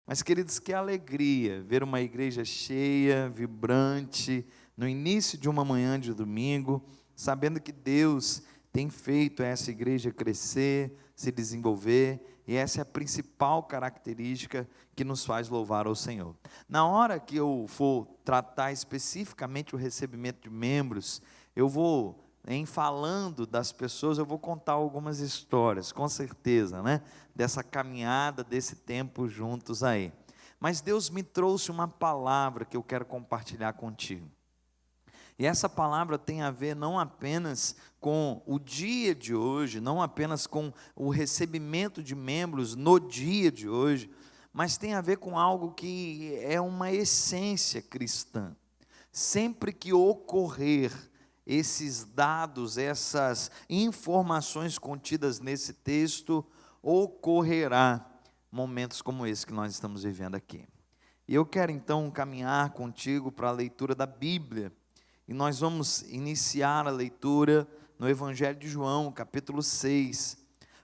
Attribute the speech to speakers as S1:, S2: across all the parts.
S1: Mas, queridos, que alegria ver uma igreja cheia, vibrante, no início de uma manhã de domingo, sabendo que Deus tem feito essa igreja crescer, se desenvolver, e essa é a principal característica que nos faz louvar ao Senhor. Na hora que eu for tratar especificamente o recebimento de membros, eu vou, em falando das pessoas, eu vou contar algumas histórias, com certeza, né? Dessa caminhada, desse tempo juntos aí. Mas Deus me trouxe uma palavra que eu quero compartilhar contigo. E essa palavra tem a ver não apenas com o dia de hoje, não apenas com o recebimento de membros no dia de hoje, mas tem a ver com algo que é uma essência cristã. Sempre que ocorrer esses dados, essas informações contidas nesse texto, ocorrerá momentos como esse que nós estamos vivendo aqui. E eu quero então caminhar contigo para a leitura da Bíblia. E nós vamos iniciar a leitura no Evangelho de João, capítulo 6.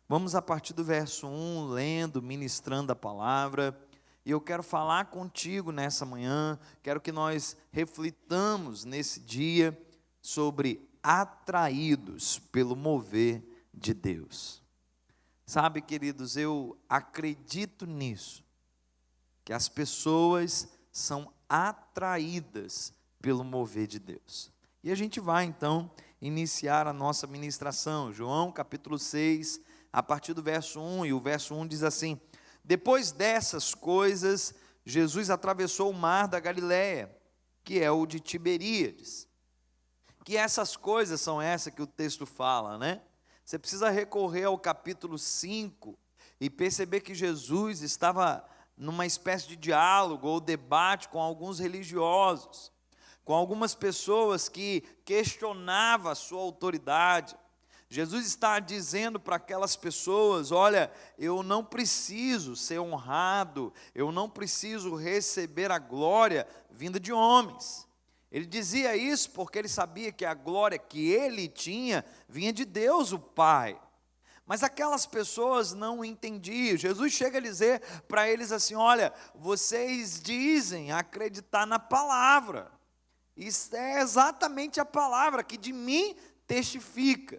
S1: Vamos a partir do verso 1, lendo, ministrando a palavra. E eu quero falar contigo nessa manhã, quero que nós reflitamos nesse dia sobre atraídos pelo mover de Deus. Sabe, queridos, eu acredito nisso, que as pessoas são atraídas pelo mover de Deus. E a gente vai então iniciar a nossa ministração. João capítulo 6, a partir do verso 1, e o verso 1 diz assim: depois dessas coisas, Jesus atravessou o mar da Galileia, que é o de Tiberíades. Que essas coisas são essas que o texto fala, né? Você precisa recorrer ao capítulo 5 e perceber que Jesus estava numa espécie de diálogo ou debate com alguns religiosos, com algumas pessoas que questionavam a sua autoridade. Jesus está dizendo para aquelas pessoas: olha, eu não preciso ser honrado, eu não preciso receber a glória vinda de homens. Ele dizia isso porque ele sabia que a glória que ele tinha vinha de Deus o Pai. Mas aquelas pessoas não entendiam. Jesus chega a dizer para eles assim: olha, vocês dizem acreditar na palavra. Isso é exatamente a palavra que de mim testifica.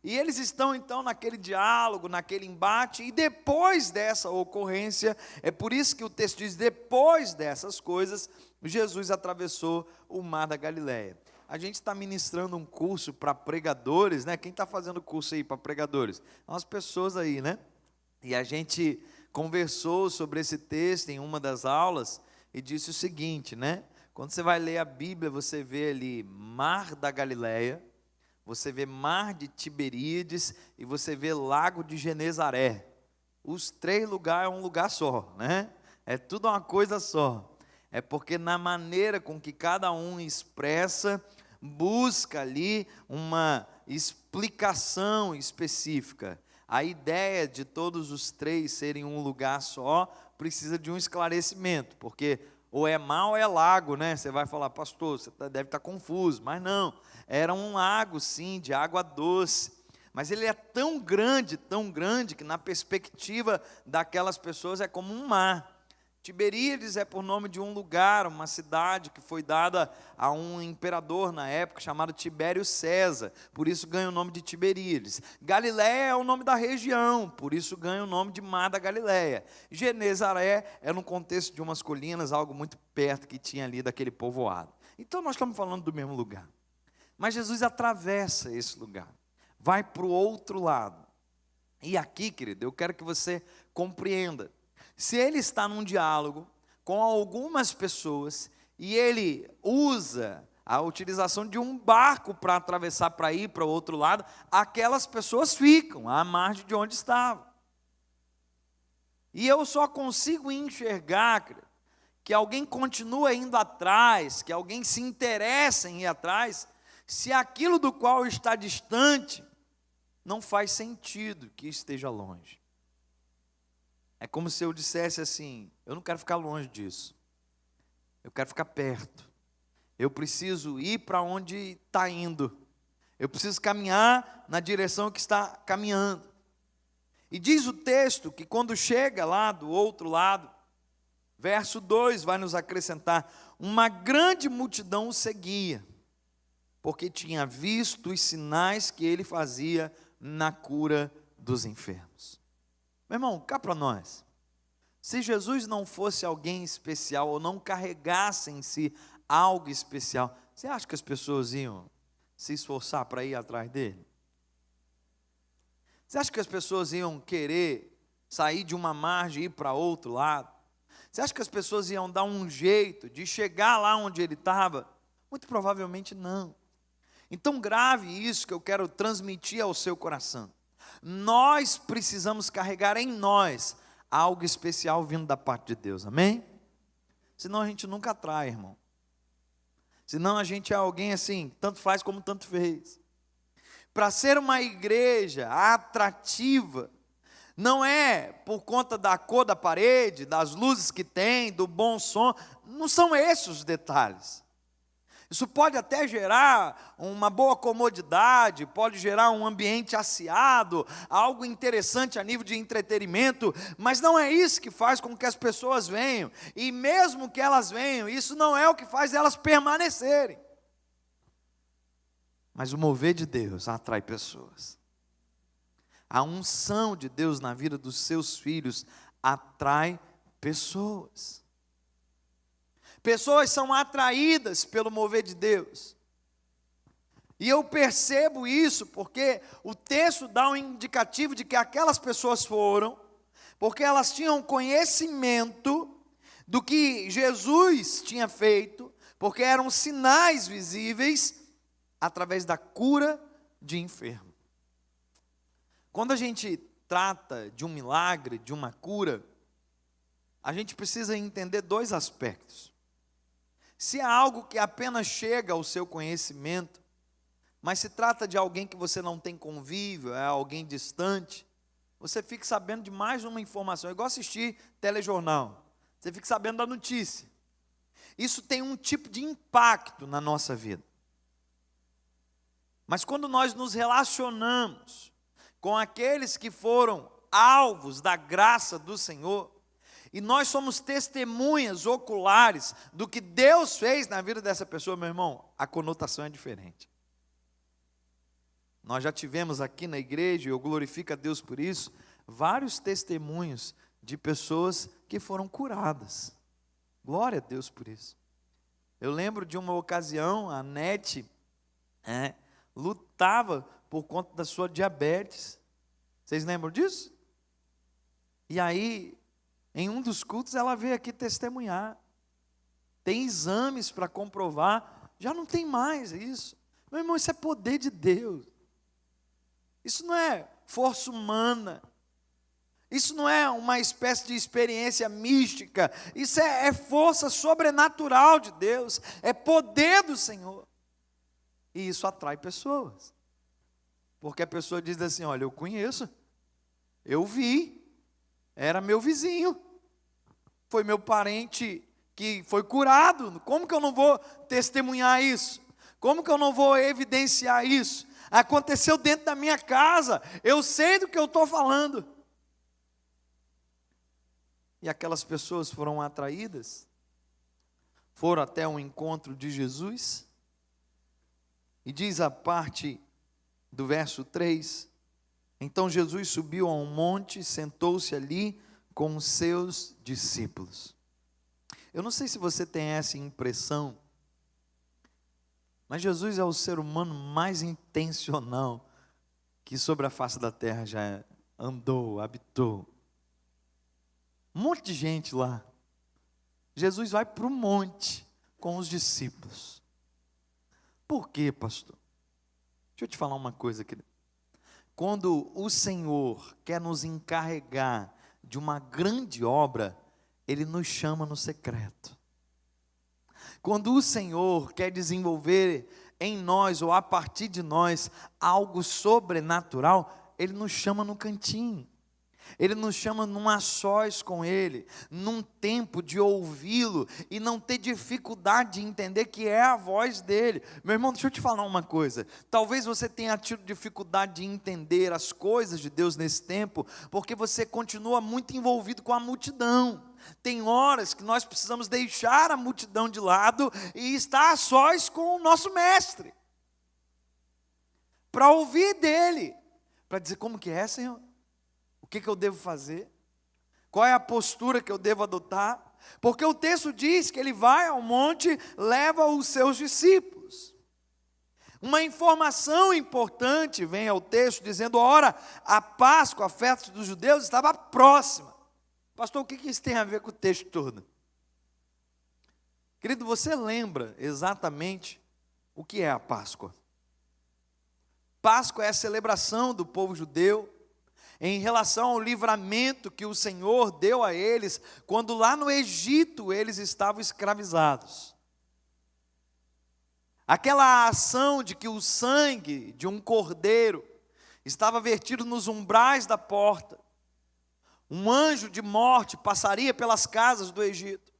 S1: E eles estão então naquele diálogo, naquele embate, e depois dessa ocorrência, é por isso que o texto diz: depois dessas coisas, Jesus atravessou o mar da Galileia. A gente está ministrando um curso para pregadores, né? Quem está fazendo curso aí para pregadores? Umas pessoas aí, né? E a gente conversou sobre esse texto em uma das aulas e disse o seguinte, né? Quando você vai ler a Bíblia, você vê ali mar da Galileia, você vê mar de Tiberíades e você vê lago de Genezaré. Os três lugares é um lugar só, né? É tudo uma coisa só. É porque na maneira com que cada um expressa, busca ali uma explicação específica. A ideia de todos os três serem um lugar só precisa de um esclarecimento, porque ou é mar ou é lago, né? Você vai falar: pastor, você deve estar confuso. Mas não, era um lago sim, de água doce. Mas ele é tão grande, que na perspectiva daquelas pessoas é como um mar. Tiberíades é por nome de um lugar, uma cidade que foi dada a um imperador na época chamado Tibério César, por isso ganha o nome de Tiberíades. Galileia é o nome da região, por isso ganha o nome de Mar da Galileia. Genezaré é no contexto de umas colinas, algo muito perto que tinha ali daquele povoado. Então nós estamos falando do mesmo lugar. Mas Jesus atravessa esse lugar, vai para o outro lado. E aqui, querido, eu quero que você compreenda. Se ele está num diálogo com algumas pessoas e ele usa a utilização de um barco para atravessar, para ir para o outro lado, aquelas pessoas ficam à margem de onde estavam. E eu só consigo enxergar que alguém continua indo atrás, que alguém se interessa em ir atrás, se aquilo do qual está distante não faz sentido que esteja longe. É como se eu dissesse assim: eu não quero ficar longe disso, eu quero ficar perto, eu preciso ir para onde está indo, eu preciso caminhar na direção que está caminhando. E diz o texto que quando chega lá do outro lado, Verso 2 vai nos acrescentar: uma grande multidão o seguia, porque tinha visto os sinais que ele fazia na cura dos enfermos. Meu irmão, cá para nós. Se Jesus não fosse alguém especial, ou não carregasse em si algo especial, você acha que as pessoas iam se esforçar para ir atrás dele? Você acha que as pessoas iam querer sair de uma margem e ir para outro lado? Você acha que as pessoas iam dar um jeito de chegar lá onde ele estava? Muito provavelmente não. Então grave isso que eu quero transmitir ao seu coração. Nós precisamos carregar em nós algo especial vindo da parte de Deus, amém? Senão a gente nunca atrai, irmão. Senão a gente é alguém assim, tanto faz como tanto fez. Para ser uma igreja atrativa, não é por conta da cor da parede, das luzes que tem, do bom som, não são esses os detalhes. Isso pode até gerar uma boa comodidade, pode gerar um ambiente aciado, algo interessante a nível de entretenimento, mas não é isso que faz com que as pessoas venham. E mesmo que elas venham, isso não é o que faz elas permanecerem. Mas o mover de Deus atrai pessoas. A unção de Deus na vida dos seus filhos atrai pessoas. Pessoas são atraídas pelo mover de Deus. E eu percebo isso porque o texto dá um indicativo de que aquelas pessoas foram, porque elas tinham conhecimento do que Jesus tinha feito, porque eram sinais visíveis através da cura de enfermo. Quando a gente trata de um milagre, de uma cura, a gente precisa entender dois aspectos. Se é algo que apenas chega ao seu conhecimento, mas se trata de alguém que você não tem convívio, é alguém distante, você fica sabendo de mais uma informação. É igual assistir telejornal, você fica sabendo da notícia. Isso tem um tipo de impacto na nossa vida. Mas quando nós nos relacionamos com aqueles que foram alvos da graça do Senhor, e nós somos testemunhas oculares do que Deus fez na vida dessa pessoa, meu irmão, a conotação é diferente. Nós já tivemos aqui na igreja, e eu glorifico a Deus por isso, vários testemunhos de pessoas que foram curadas. Glória a Deus por isso. Eu lembro de uma ocasião, a Nete lutava por conta da sua diabetes. Vocês lembram disso? E aí, em um dos cultos, ela veio aqui testemunhar. Tem exames para comprovar. Já não tem mais isso. Meu irmão, isso é poder de Deus. Isso não é força humana. Isso não é uma espécie de experiência mística. Isso é força sobrenatural de Deus. É poder do Senhor. E isso atrai pessoas. Porque a pessoa diz assim: olha, eu conheço. Eu vi. Era meu vizinho, foi meu parente que foi curado. Como que eu não vou testemunhar isso? Como que eu não vou evidenciar isso? Aconteceu dentro da minha casa, eu sei do que eu estou falando. E aquelas pessoas foram atraídas, foram até o encontro de Jesus, e diz a parte do verso 3, então Jesus subiu a um monte e sentou-se ali com os seus discípulos. Eu não sei se você tem essa impressão, mas Jesus é o ser humano mais intencional que sobre a face da terra já andou, habitou. Um monte de gente lá. Jesus vai para o monte com os discípulos. Por quê, pastor? Deixa eu te falar uma coisa, querido. Quando o Senhor quer nos encarregar de uma grande obra, Ele nos chama no secreto. Quando o Senhor quer desenvolver em nós, ou a partir de nós, algo sobrenatural, Ele nos chama no cantinho. Ele nos chama num a sós com Ele, num tempo de ouvi-lo e não ter dificuldade de entender que é a voz dEle. Meu irmão, deixa eu te falar uma coisa. Talvez você tenha tido dificuldade de entender as coisas de Deus nesse tempo, porque você continua muito envolvido com a multidão. Tem horas que nós precisamos deixar a multidão de lado e estar a sós com o nosso mestre, para ouvir dEle, para dizer: como que é, Senhor? O que eu devo fazer? Qual é a postura que eu devo adotar? Porque o texto diz que ele vai ao monte, leva os seus discípulos. Uma informação importante vem ao texto dizendo: ora, a Páscoa, a festa dos judeus, estava próxima. Pastor, o que isso tem a ver com o texto todo? Querido, você lembra exatamente o que é a Páscoa? Páscoa é a celebração do povo judeu em relação ao livramento que o Senhor deu a eles, quando lá no Egito eles estavam escravizados. Aquela ação de que o sangue de um cordeiro estava vertido nos umbrais da porta, um anjo de morte passaria pelas casas do Egito.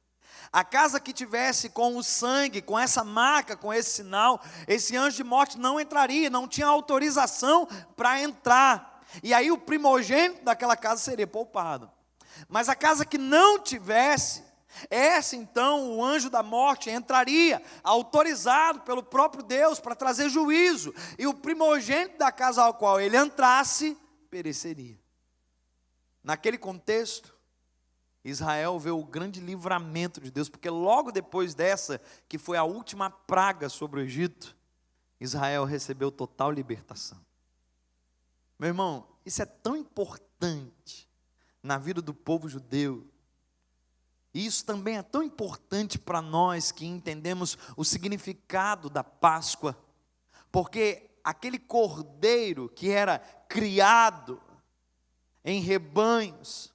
S1: A casa que tivesse com o sangue, com essa marca, com esse sinal, esse anjo de morte não entraria, não tinha autorização para entrar. E aí o primogênito daquela casa seria poupado. Mas a casa que não tivesse, essa então o anjo da morte entraria, autorizado pelo próprio Deus para trazer juízo. E o primogênito da casa ao qual ele entrasse, pereceria. Naquele contexto, Israel vê o grande livramento de Deus, porque logo depois dessa, que foi a última praga sobre o Egito, Israel recebeu total libertação. Meu irmão, isso é tão importante na vida do povo judeu. E isso também é tão importante para nós que entendemos o significado da Páscoa. Porque aquele cordeiro que era criado em rebanhos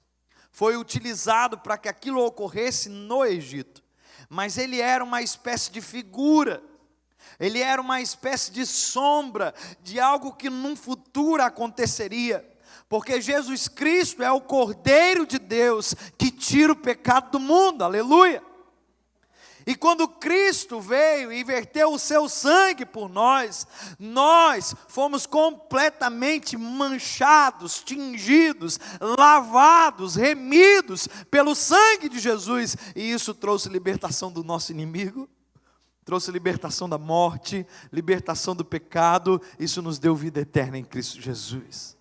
S1: foi utilizado para que aquilo ocorresse no Egito. Mas ele era uma espécie de figura. Ele era uma espécie de sombra de algo que num futuro aconteceria, porque Jesus Cristo é o Cordeiro de Deus que tira o pecado do mundo, aleluia. E quando Cristo veio e verteu o seu sangue por nós, nós fomos completamente manchados, tingidos, lavados, remidos pelo sangue de Jesus, e isso trouxe libertação do nosso inimigo, trouxe libertação da morte, libertação do pecado, isso nos deu vida eterna em Cristo Jesus.